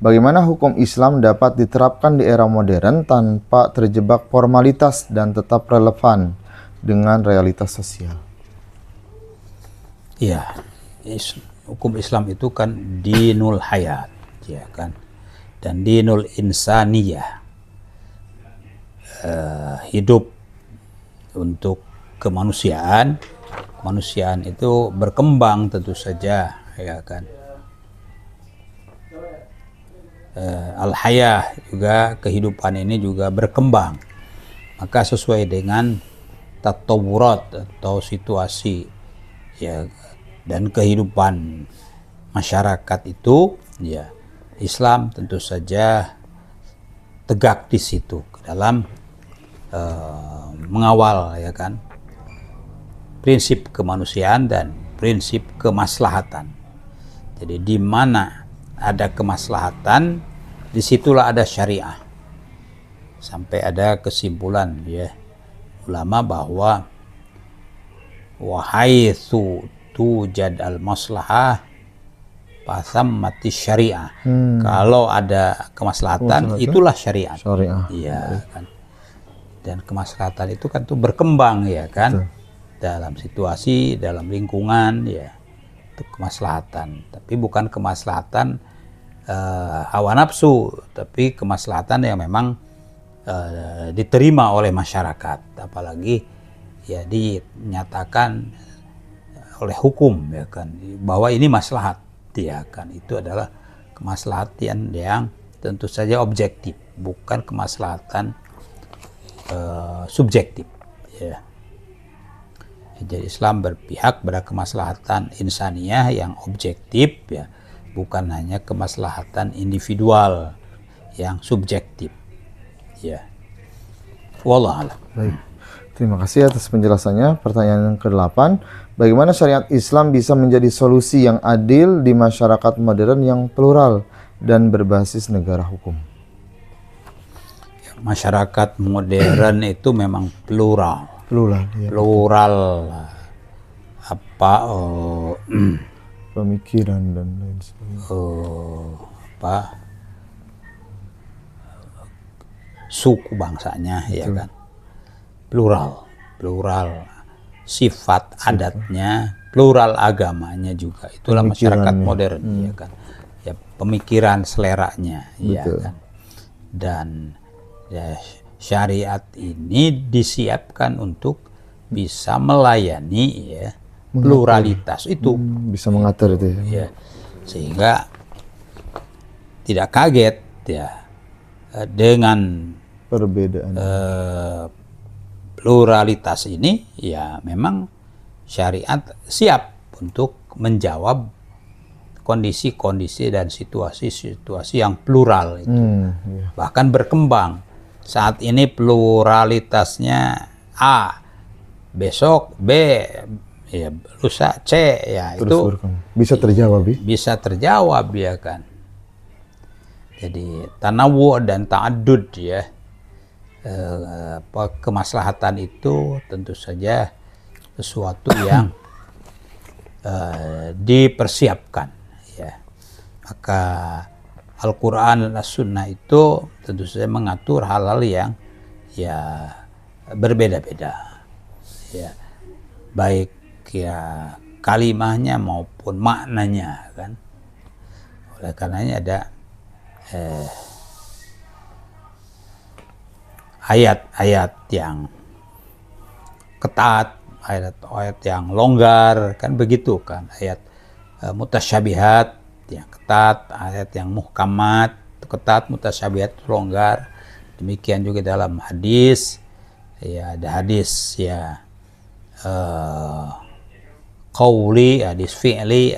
Bagaimana hukum Islam dapat diterapkan di era modern tanpa terjebak formalitas dan tetap relevan dengan realitas sosial? Ya, hukum Islam itu kan dinul hayat, ya kan, dan dinul insaniyah, hidup untuk kemanusiaan. Kemanusiaan itu berkembang tentu saja, ya kan. Al-hayah juga, kehidupan ini juga berkembang. Maka sesuai dengan tatawurat atau situasi, ya, dan kehidupan masyarakat itu, ya, Islam tentu saja tegak di situ dalam mengawal, ya kan, prinsip kemanusiaan dan prinsip kemaslahatan. Jadi di mana ada kemaslahatan, disitulah ada syariah. Sampai ada kesimpulan, ya, ulama bahwa wahaitsu tujad al maslahah fasammati syariah. Kalau ada kemaslahatan, itulah syariat. Iya kan. Dan kemaslahatan itu kan tuh berkembang, ya kan. Betul. Dalam situasi, dalam lingkungan, ya, itu kemaslahatan. Tapi bukan kemaslahatan hawa nafsu, tapi kemaslahatan yang memang diterima oleh masyarakat, apalagi ya dinyatakan oleh hukum, ya kan, bahwa ini maslahat, ya kan. Itu adalah kemaslahatan yang tentu saja objektif, bukan kemaslahatan subjektif, ya. Jadi Islam berpihak pada kemaslahatan insaniyah yang objektif, ya, bukan hanya kemaslahatan individual yang subjektif, ya. Wallah a'lam. Baik. Terima kasih atas penjelasannya. Pertanyaan yang ke-8, bagaimana syariat Islam bisa menjadi solusi yang adil di masyarakat modern yang plural dan berbasis negara hukum? Ya, masyarakat modern itu memang plural. Ya. Plural apa pemikiran dan lain sebagainya. Suku bangsanya, ya kan. Plural sifat adatnya, plural agamanya juga. Itulah masyarakat modern, ya kan. Ya, pemikiran, seleranya, ya kan. Dan ya, syariat ini disiapkan untuk bisa melayani, ya, pluralitas itu. Bisa mengatur itu, ya. Sehingga tidak kaget, ya, dengan perbedaan pluralitas ini, ya, memang syariat siap untuk menjawab kondisi-kondisi dan situasi-situasi yang plural itu. Bahkan berkembang. Saat ini pluralitasnya A, besok B, ya, lusa C, ya. Terus itu bisa terjawab, bisa terjawab, ya kan. Jadi tanawu dan ta'addud, ya, kemaslahatan itu tentu saja sesuatu yang dipersiapkan, ya. Maka Al-Quran dan As-Sunnah itu tentu saja mengatur hal-hal yang, ya, berbeda-beda, ya, baik, ya, kalimahnya maupun maknanya, kan. Oleh karenanya ada ayat-ayat yang ketat, ayat-ayat yang longgar, kan begitu, kan. Ayat mutasyabihat yang ketat, ayat yang muhkamat ketat, mutasyabihat longgar. Demikian juga dalam hadis, ya, ada hadis, ya, qauli, hadis fi'li,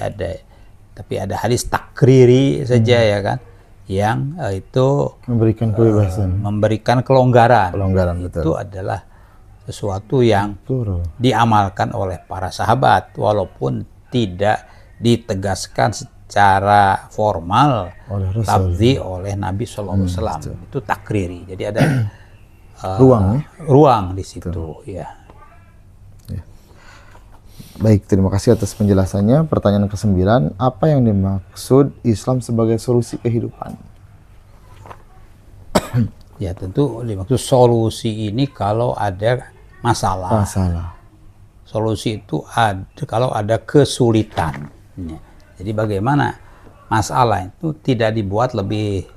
tapi ada hadis takriri saja, ya kan, yang itu memberikan kebebasan, memberikan kelonggaran. Betul. Itu adalah sesuatu yang diamalkan oleh para sahabat, walaupun tidak ditegaskan secara formal lafzi oleh Nabi Sallallahu Alaihi Wasallam. Itu takriri. Jadi ada ruang di situ, ya. Baik, terima kasih atas penjelasannya. Pertanyaan ke-9, apa yang dimaksud Islam sebagai solusi kehidupan? Ya tentu dimaksud solusi ini kalau ada masalah. Solusi itu ada kalau ada kesulitan. Ya. Jadi bagaimana masalah itu tidak dibuat lebih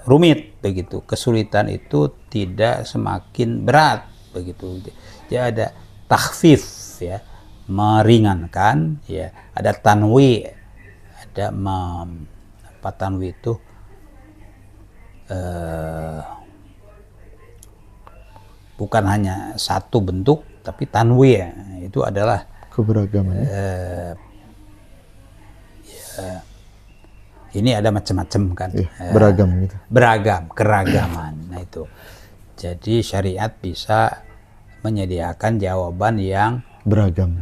rumit begitu. Kesulitan itu tidak semakin berat begitu. Jadi ada takhfif ya, meringankan ya, ada tanwi, ada apa tanwi itu bukan hanya satu bentuk tapi tanwi ya, itu adalah keberagaman. Ini ada macam-macam kan, beragam gitu. Beragam, keragaman. Nah itu. Jadi syariat bisa menyediakan jawaban yang beragam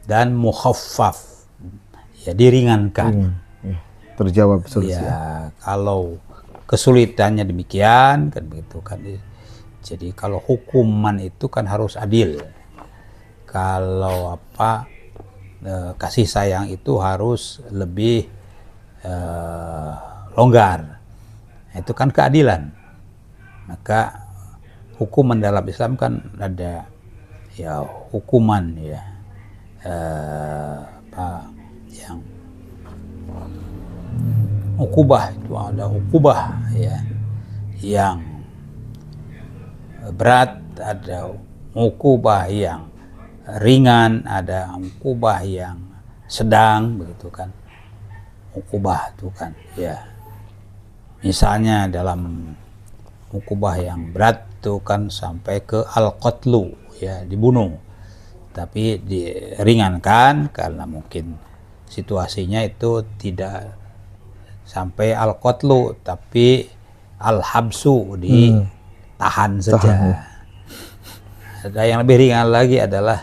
dan mukhaffaf, ya diringankan. Terjawab solusi. Ya, kalau kesulitannya demikian kan begitu kan. Jadi kalau hukuman itu kan harus adil. Kalau kasih sayang itu harus lebih longgar. Itu kan keadilan. Maka hukuman dalam Islam kan ada ya hukuman ya yang ukubah, itu ada ukubah ya yang berat, ada ukubah yang ringan, ada ukubah yang sedang begitu kan. Ukubah itu kan ya misalnya dalam ukubah yang berat itu kan sampai ke al-qatlu ya, dibunuh. Tapi diringankan karena mungkin situasinya itu tidak sampai al-qatlu tapi al-habsu, ditahan saja. Ada yang lebih ringan lagi adalah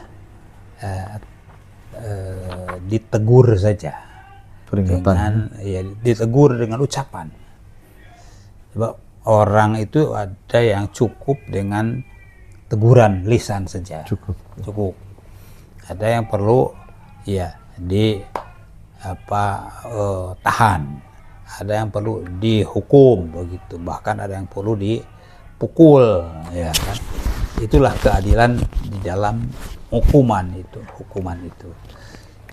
ditegur saja. Peringatan. Ditegur dengan ucapan. Sebab orang itu ada yang cukup dengan teguran lisan saja. Cukup. Ada yang perlu ya tahan. Ada yang perlu dihukum begitu. Bahkan ada yang perlu dipukul ya kan. Itulah keadilan di dalam hukuman itu.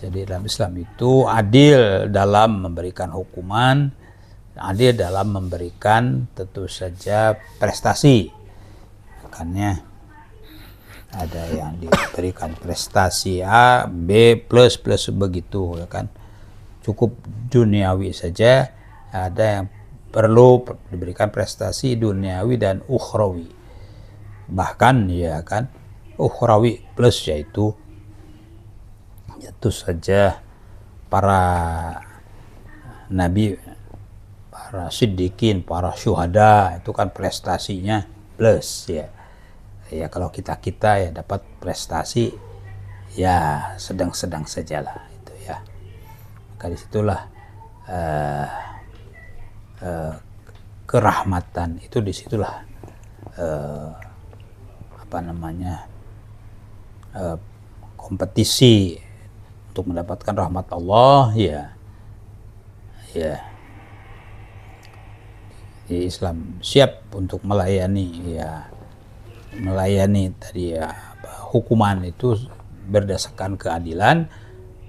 Jadi dalam Islam itu adil dalam memberikan hukuman, adil dalam memberikan tentu saja prestasi. Makanya ada yang diberikan prestasi A, B, plus begitu ya kan. Cukup duniawi saja. Ada yang perlu diberikan prestasi duniawi dan ukhrawi. Bahkan ya kan ukhrawi plus yaitu saja para nabi, para siddiqin, para syuhada itu kan prestasinya plus ya. Ya kalau kita ya dapat prestasi ya sedang-sedang sajalah itu ya. Maka disitulah kerahmatan itu, disitulah kompetisi untuk mendapatkan rahmat Allah ya di Islam siap untuk melayani tadi ya hukuman itu berdasarkan keadilan,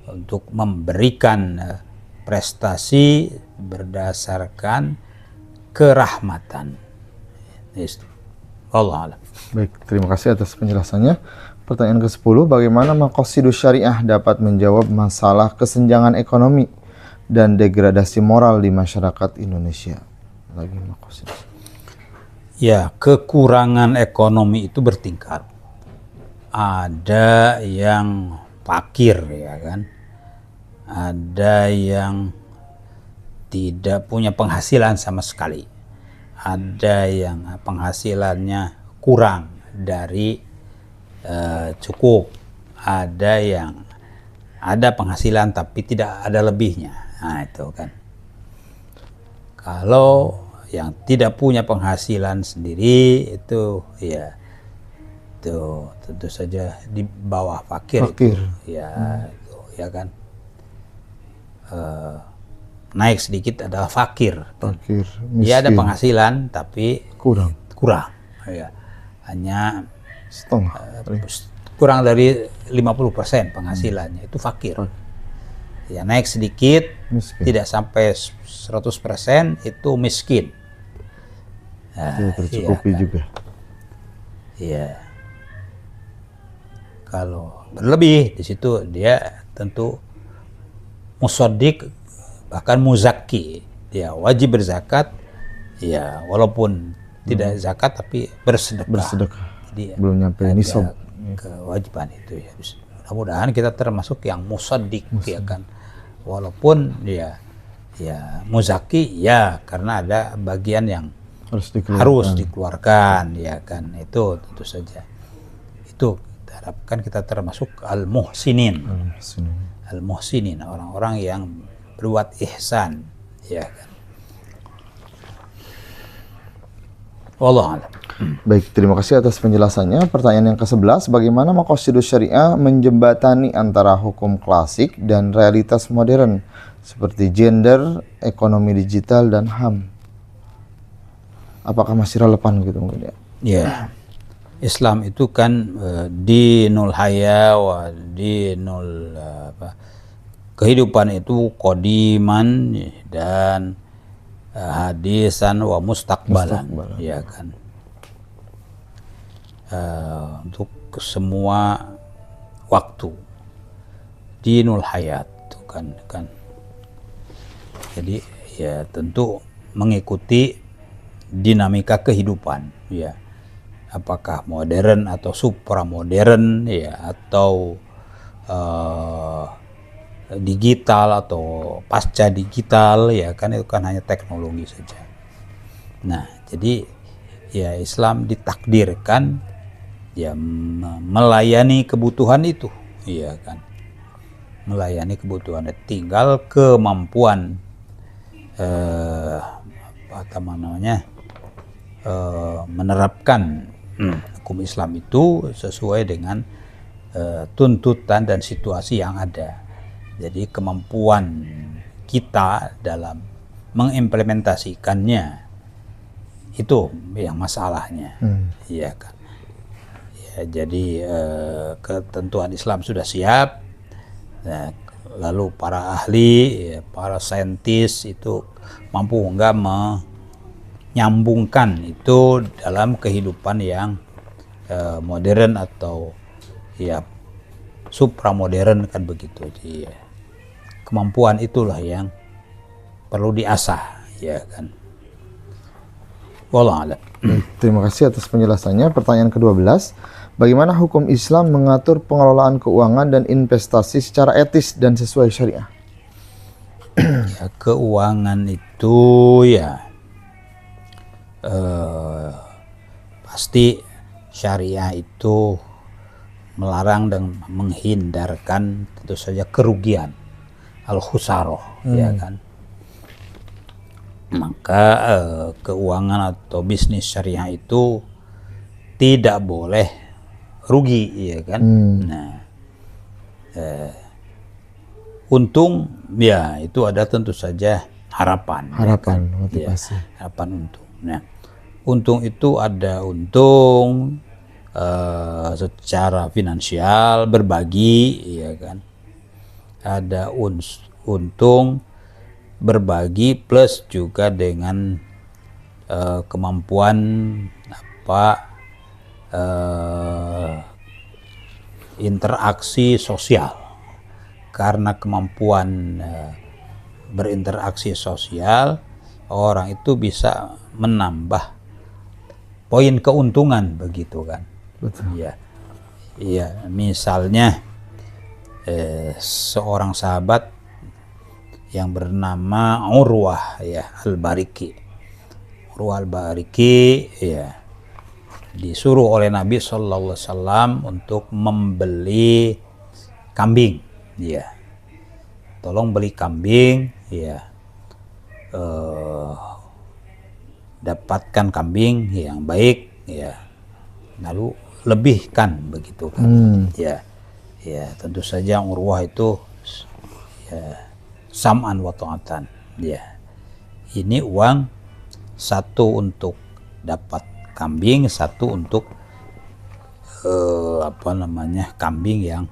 untuk memberikan prestasi berdasarkan kerahmatan. Allah alam. Baik, terima kasih atas penjelasannya. Pertanyaan ke-10, bagaimana maqasidus syariah dapat menjawab masalah kesenjangan ekonomi dan degradasi moral di masyarakat Indonesia? Lagi maqasidus. Ya, kekurangan ekonomi itu bertingkat. Ada yang fakir ya kan. Ada yang tidak punya penghasilan sama sekali. Ada yang penghasilannya kurang dari cukup. Ada yang ada penghasilan tapi tidak ada lebihnya. Nah itu kan. Kalau yang tidak punya penghasilan sendiri itu ya itu tentu saja di bawah fakir. Itu, ya itu, ya kan. naik sedikit adalah fakir. Fakir, Dia ada miskin. penghasilan tapi Kurang. ya. Hanya Setengah. kurang dari 50% penghasilannya, itu fakir. Ya, naik sedikit, Miskin. tidak sampai 100% itu miskin. Nah, Tidak tercukupi iya kan? juga. Iya. Kalau berlebih di situ dia tentu musodik, bahkan muzaki. Dia wajib berzakat, ya walaupun tidak zakat tapi bersedekah. Bersedekah. Jadi Belum nyampe ada nisab. kewajiban itu ya. Mudah-mudahan kita termasuk yang musodik, ya kan. Walaupun ya muzaki ya karena ada bagian yang harus dikeluarkan, ya kan. Itu tentu saja. Itu kita harapkan kita termasuk al-muhsinin. Al-muhsinin, orang-orang yang berbuat ihsan, ya kan. Wallahu a'lam. Baik, terima kasih atas penjelasannya. Pertanyaan yang ke-11, bagaimana maqasidus syariah menjembatani antara hukum klasik dan realitas modern seperti gender, ekonomi digital, dan HAM? Apakah masih relevan gitu mungkin ya? Ya, Islam itu kan dinul haya wa dinul kehidupan itu qadiman dan hadisan wa mustaqbalan, ya kan. Untuk semua waktu dinul hayat itu kan. Jadi ya tentu mengikuti dinamika kehidupan, ya. Apakah modern atau supramodern, ya, atau digital atau pasca digital, ya kan, itu kan hanya teknologi saja. Nah, jadi ya Islam ditakdirkan ya melayani kebutuhan itu, iya kan, melayani kebutuhan. Tinggal kemampuan menerapkan hukum Islam itu sesuai dengan tuntutan dan situasi yang ada. Jadi kemampuan kita dalam mengimplementasikannya itu yang masalahnya, iya kan. Ya, jadi ketentuan Islam sudah siap. Nah, lalu para ahli, ya, para saintis itu mampu enggak menyambungkan itu dalam kehidupan yang modern atau ya supramodern, kan begitu. Jadi kemampuan itulah yang perlu diasah, ya kan. Wallahu a'lam. Terima kasih atas penjelasannya. Pertanyaan ke-12, bagaimana hukum Islam mengatur pengelolaan keuangan dan investasi secara etis dan sesuai syariah? Ya, keuangan itu ya pasti syariah itu melarang dan menghindarkan tentu saja kerugian, al-khusaroh, ya kan. Maka keuangan atau bisnis syariah itu tidak boleh rugi, ya kan. Nah, untung ya itu ada tentu saja harapan, ya kan? Motivasi. Ya, harapan untung. Nah, untung itu ada untung secara finansial, berbagi, ya kan. Ada untung berbagi plus juga dengan kemampuan interaksi sosial. Karena kemampuan berinteraksi sosial, orang itu bisa menambah poin keuntungan, begitu kan. Betul. Ya, iya, misalnya seorang sahabat yang bernama Urwah, ya, Al-Bariki. Urwah Al-Bariki, ya, disuruh oleh Nabi Sallallahu Alaihi Wasallam untuk membeli kambing, ya. Tolong beli kambing, ya. Dapatkan kambing yang baik, ya. Lalu lebihkan, begitu kan. Ya, ya, tentu saja Urwah itu ya sam'an wa ta'atan, Ya, ini uang satu untuk dapat kambing, satu untuk kambing yang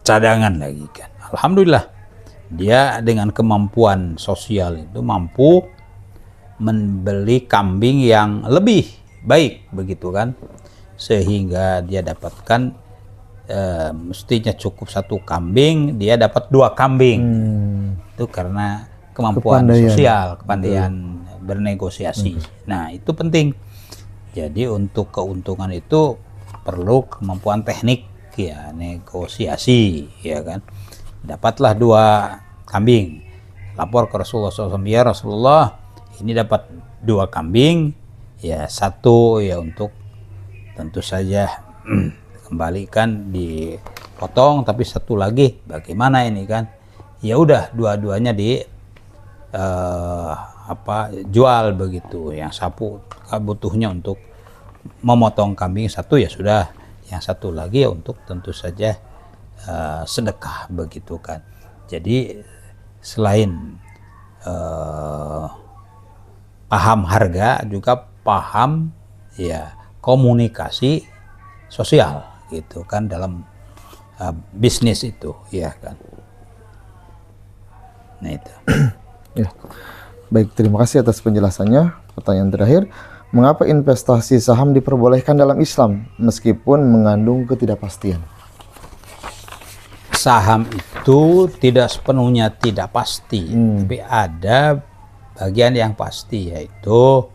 cadangan lagi kan. Alhamdulillah dia dengan kemampuan sosial itu mampu membeli kambing yang lebih baik begitu kan, sehingga dia dapatkan mestinya cukup satu kambing, dia dapat 2 kambing. Itu karena kemampuan sosial, kepandaian bernegosiasi. Nah, itu penting. Jadi untuk keuntungan itu perlu kemampuan teknik ya, negosiasi ya kan. Dapatlah 2 kambing. Lapor ke Rasulullah SAW, ya Rasulullah, ini dapat 2 kambing, ya satu ya untuk tentu saja kembalikan dipotong, tapi satu lagi bagaimana ini kan? Ya udah dua-duanya jual begitu. Yang sapu butuhnya untuk memotong kambing satu ya sudah, yang satu lagi ya untuk tentu saja sedekah begitu kan. Jadi selain paham harga juga paham ya komunikasi sosial gitu kan dalam bisnis itu ya kan. Nah itu. Ya. Baik, terima kasih atas penjelasannya. Pertanyaan terakhir, mengapa investasi saham diperbolehkan dalam Islam meskipun mengandung ketidakpastian? Saham itu tidak sepenuhnya tidak pasti, tapi ada bagian yang pasti, yaitu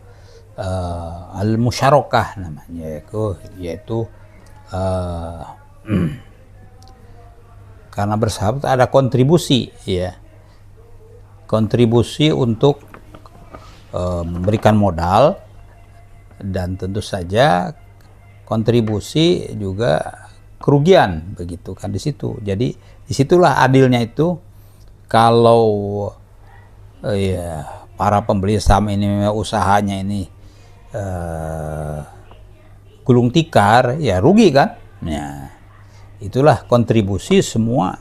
al-musyarakah namanya, yaitu karena bersahabat ada kontribusi ya, kontribusi untuk memberikan modal, dan tentu saja kontribusi juga kerugian begitu kan di situ. Jadi disitulah adilnya itu. Kalau ya para pembeli saham ini usahanya ini gulung tikar, ya rugi kan. Nah, itulah kontribusi semua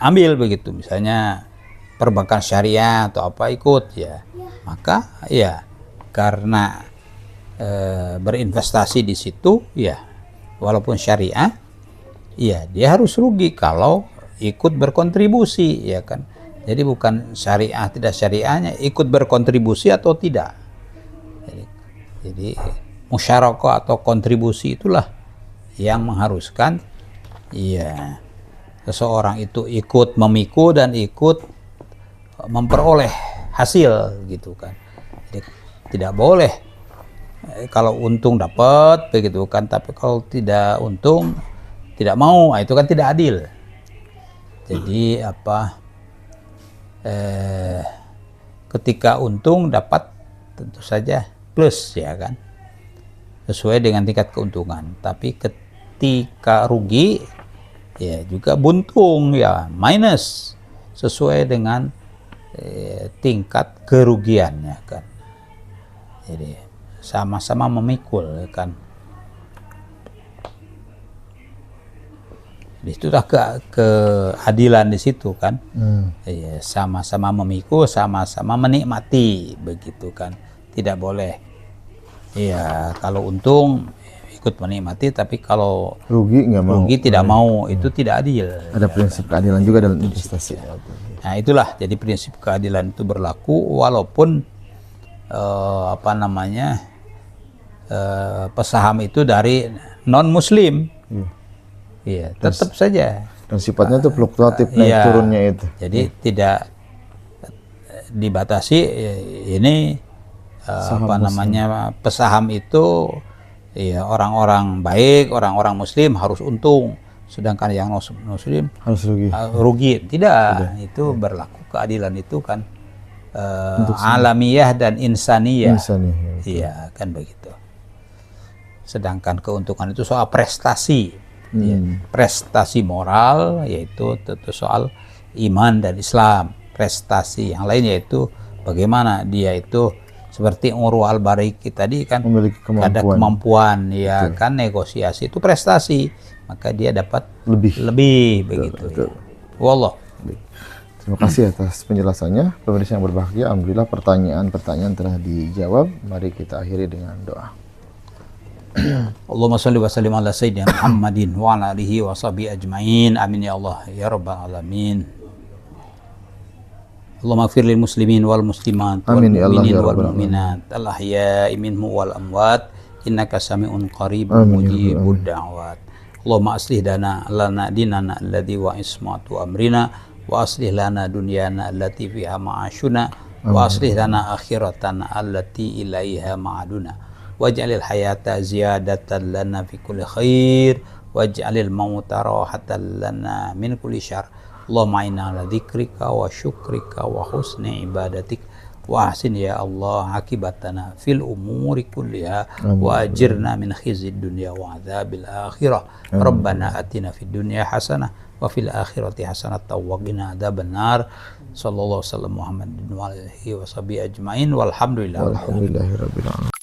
ambil begitu. Misalnya perbankan syariah atau apa ikut ya, maka ya karena berinvestasi di situ ya, walaupun syariah ya dia harus rugi kalau ikut berkontribusi ya kan. Jadi bukan syariah tidak syariahnya, ikut berkontribusi atau tidak. Jadi musyarakah atau kontribusi itulah yang mengharuskan ya seseorang itu ikut memikul dan ikut memperoleh hasil gitu kan. Jadi tidak boleh kalau untung dapat begitu kan, tapi kalau tidak untung tidak mau, itu kan tidak adil. Jadi ketika untung dapat tentu saja plus ya kan, sesuai dengan tingkat keuntungan. Tapi ketika rugi ya juga buntung ya minus sesuai dengan tingkat kerugiannya kan. Jadi sama-sama memikul kan. Di situlah keadilan di situ kan. Ya, sama-sama memikul, sama-sama menikmati begitu kan. Tidak boleh ya kalau untung ikut menikmati, tapi kalau rugi nggak mau, rugi tidak mau, itu tidak adil. Ada prinsip keadilan juga dalam investasi. Nah itulah, jadi prinsip keadilan itu berlaku walaupun pesaham itu dari non muslim. Iya, tetap saja. Dan sifatnya itu fluktuatif, naik turunnya itu. Jadi tidak dibatasi ini pesaham itu ya orang-orang baik, orang-orang muslim harus untung, sedangkan yang muslim harus rugi. Tidak, itu berlaku keadilan itu kan alamiah dan insaniyah. Iya, kan begitu. Sedangkan keuntungan itu soal prestasi. Ya, prestasi moral yaitu tentu soal iman dan Islam. Prestasi yang lain yaitu bagaimana dia itu seperti Urwa al-Bariki tadi kan, memiliki ada kemampuan ya kan, negosiasi itu prestasi, maka dia dapat lebih begitu. Betul. Wallah. Terima kasih atas penjelasannya. Pemirsa yang berbahagia, alhamdulillah pertanyaan-pertanyaan telah dijawab. Mari kita akhiri dengan doa. Allahumma salli wa sallim ala sayyidina Muhammadin wa ala alihi wa sahbihi ajma'in. Amin ya Allah ya rabbal alamin. Allahumma ighfir lil muslimin wal muslimat wal Amin ya Allah mu'minin ya wal rabbal alamin. mu'minat al ahya'i minhum wal amwat innaka sami'un qaribun Amin ya mujibud da'wat. Allahumma aslih lana dinana alladhi wa ismatu amrina wa aslih lana dunyana allati fiha ma'ashuna wa aslih lana akhiratana allati ilaiha ma'aduna waj'alil hayata ziyadatan lana fi kulli khair waj'alil mauta rahatan lana min kulli syarr. Allahumma inna ala dzikrika wa syukrika wa husni ibadatik wa ahsin ya Allah akibatana fil umuri kulliha wa ajirna min khizyid dunya wa adzabil akhirah. Rabbana atina fid dunya hasanah wa fil akhirati hasanatan wa qina adzabannar. Sallallahu alaihi wasallam Muhammadin wa alihi wa sahbihi ajmain walhamdulillah. Alhamdulillahirabbil alamin.